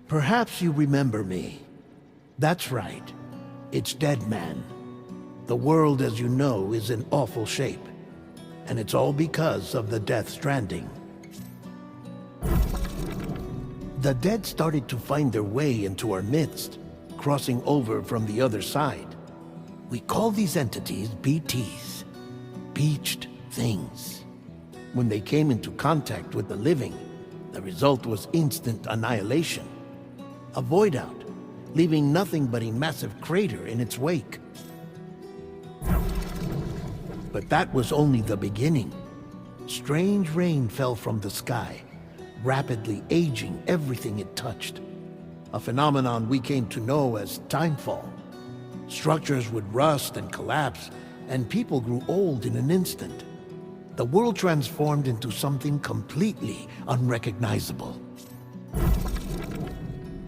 Perhaps you remember me. That's right. It's Dead Man. The world, as you know, is in awful shape. And it's all because of the Death Stranding. The dead started to find their way into our midst, crossing over from the other side. We call these entities BTs, beached things. When they came into contact with the living, the result was instant annihilation. A void out, leaving nothing but a massive crater in its wake. But that was only the beginning. Strange rain fell from the sky, rapidly aging everything it touched. A phenomenon we came to know as timefall. Structures would rust and collapse, and people grew old in an instant. The world transformed into something completely unrecognizable.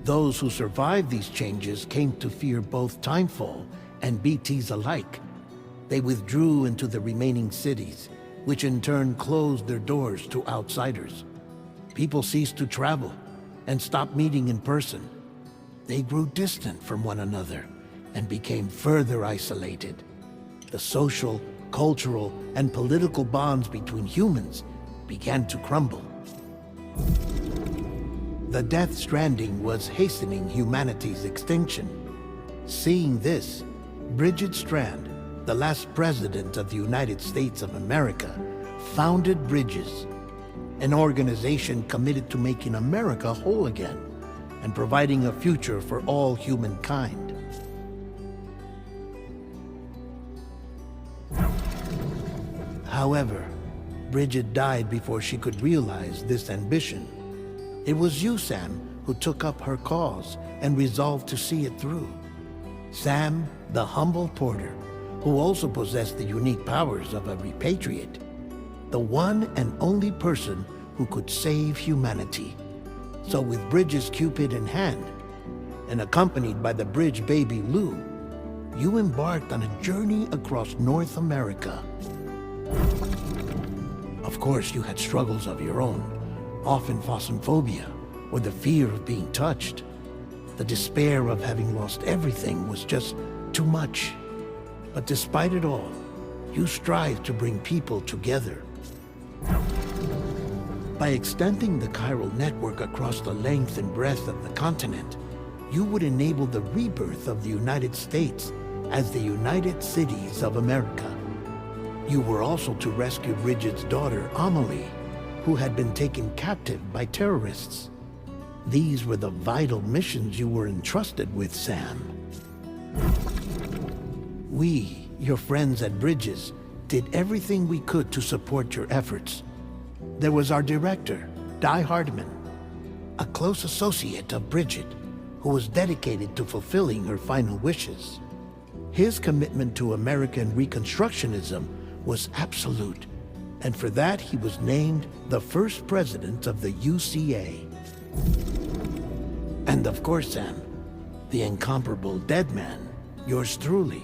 Those who survived these changes came to fear both timefall and BTs alike. They withdrew into the remaining cities, which in turn closed their doors to outsiders. People ceased to travel and stopped meeting in person. They grew distant from one another and became further isolated. The social, cultural, and political bonds between humans began to crumble. The Death Stranding was hastening humanity's extinction. Seeing this, Bridget Strand, the last president of the United States of America, founded Bridges, an organization committed to making America whole again and providing a future for all humankind. However, Bridget died before she could realize this ambition. It was you, Sam, who took up her cause and resolved to see it through. Sam, the humble porter, who also possessed the unique powers of a repatriate. The one and only person who could save humanity. So with Bridges' Cupid in hand, and accompanied by the bridge baby Lou, you embarked on a journey across North America. Of course, you had struggles of your own, often phasmophobia, or the fear of being touched. The despair of having lost everything was just too much. But despite it all, you strive to bring people together. By extending the chiral network across the length and breadth of the continent, you would enable the rebirth of the United States as the United Cities of America. You were also to rescue Bridget's daughter, Amelie, who had been taken captive by terrorists. These were the vital missions you were entrusted with, Sam. We, your friends at Bridges, did everything we could to support your efforts. There was our director, Di Hardman, a close associate of Bridget, who was dedicated to fulfilling her final wishes. His commitment to American Reconstructionism was absolute, and for that he was named the first president of the UCA. And of course, Sam, the incomparable Dead Man, yours truly.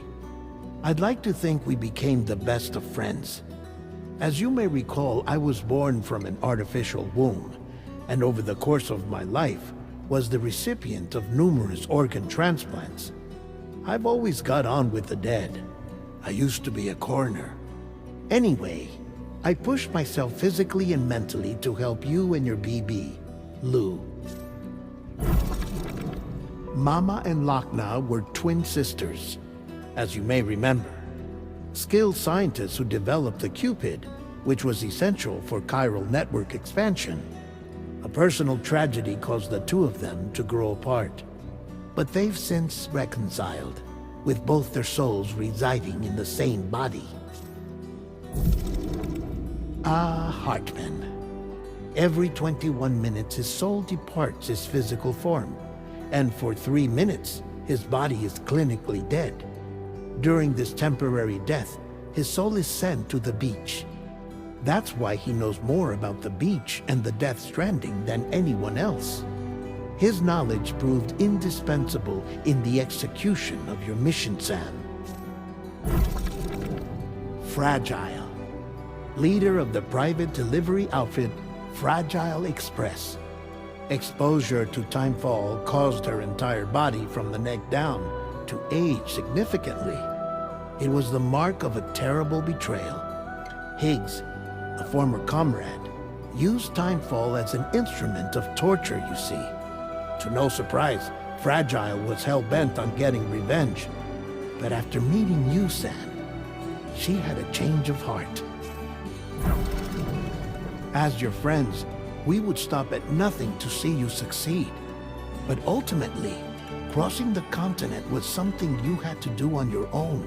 I'd like to think we became the best of friends. As you may recall, I was born from an artificial womb, and over the course of my life was the recipient of numerous organ transplants. I've always got on with the dead. I used to be a coroner. Anyway, I pushed myself physically and mentally to help you and your BB, Lou. Mama and Lochna were twin sisters, as you may remember. Skilled scientists who developed the Cupid, which was essential for chiral network expansion. A personal tragedy caused the two of them to grow apart. But they've since reconciled, with both their souls residing in the same body. Hartman. Every 21 minutes his soul departs his physical form, and for 3 minutes his body is clinically dead. During this temporary death, his soul is sent to the beach. That's why he knows more about the beach and the Death Stranding than anyone else. His knowledge proved indispensable in the execution of your mission, Sam. Fragile. Leader of the private delivery outfit Fragile Express. Exposure to timefall caused her entire body from the neck down to age significantly. It was the mark of a terrible betrayal. Higgs, a former comrade, used timefall as an instrument of torture, you see. To no surprise, Fragile was hell-bent on getting revenge. But after meeting you, Sam, she had a change of heart. As your friends, we would stop at nothing to see you succeed. But ultimately, crossing the continent was something you had to do on your own,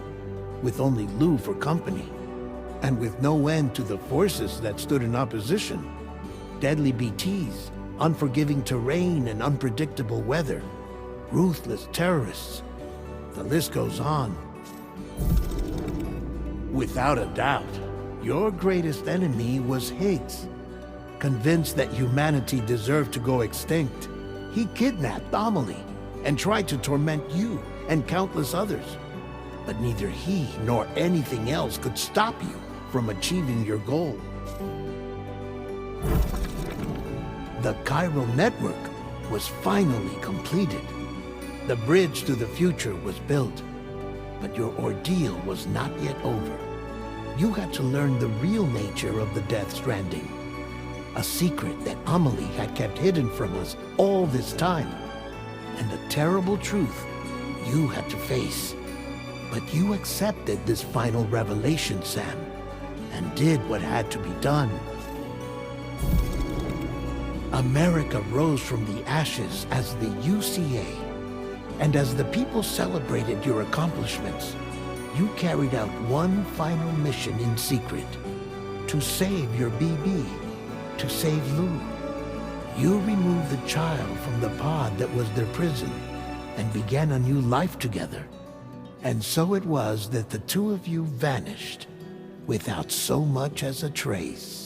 with only Lou for company, and with no end to the forces that stood in opposition. Deadly BTs, unforgiving terrain and unpredictable weather, ruthless terrorists. The list goes on. Without a doubt, your greatest enemy was Higgs. Convinced that humanity deserved to go extinct, he kidnapped Amelie and tried to torment you and countless others. But neither he nor anything else could stop you from achieving your goal. The chiral network was finally completed. The bridge to the future was built, but your ordeal was not yet over. You had to learn the real nature of the Death Stranding, a secret that Amelie had kept hidden from us all this time, and a terrible truth you had to face. But you accepted this final revelation, Sam, and did what had to be done. America rose from the ashes as the UCA, and as the people celebrated your accomplishments, you carried out one final mission in secret, to save your BB, to save Lou. You removed the child from the pod that was their prison and began a new life together. And so it was that the two of you vanished without so much as a trace.